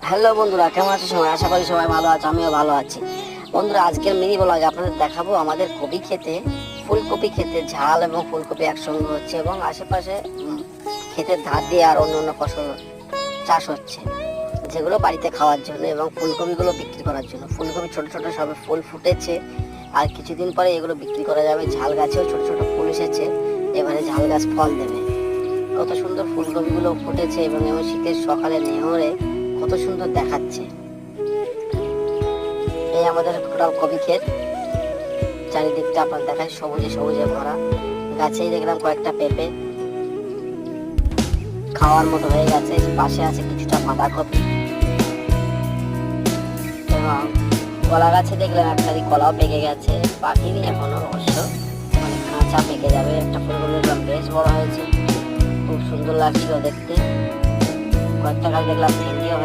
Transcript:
Hello বন্ধুরা, কেমন আছো সবাই? আশা করি সবাই ভালো আছে, আমিও ভালো আছি। বন্ধুরা, আজকের মিনি ব্লগে আপনাদের দেখাবো আমাদের কপি খেতে, ফুলকপি খেতে ঝাল এবং ফুলকপি একসঙ্গে হচ্ছে এবং আশেপাশে ক্ষেতের ধার দিয়ে আর অন্য অন্য ফসল চাষ হচ্ছে, যেগুলো বাড়িতে খাওয়ার জন্য এবং ফুলকপিগুলো বিক্রি করার জন্য। ফুলকপি ছোট ছোট সবে ফুল ফুটেছে, আর কিছুদিন পরে এগুলো বিক্রি করা যাবে। ঝাল গাছেও ছোট ছোট ফুল এসেছে, এবারে ঝাল গাছ ফল দেবে। কত সুন্দর ফুলকপিগুলো ফুটেছে এবং শীতের সকালে নেহরে কত সুন্দর দেখাচ্ছে। এই আমাদের টোটাল কপি ক্ষেত, চারিদিকটা আপনার দেখায় সবুজে সবুজে ভরা। গাছেই দেখলাম কয়েকটা পেঁপে খাওয়ার মতো হয়ে গেছে। পাশে আছে কিছুটা বাঁধাকপি এবং কলা গাছে দেখলাম একটা কলাও পেকে গেছে, পাকিনি এখনো, অবশ্য মানে কাঁচা পেকে যাবে। একটা ফুলকপি দেখলাম বেশ বড় হয়েছে, খুব সুন্দর লাগছিল দেখতে। কয়েকটা গাছ দেখলাম ভেন্ডিও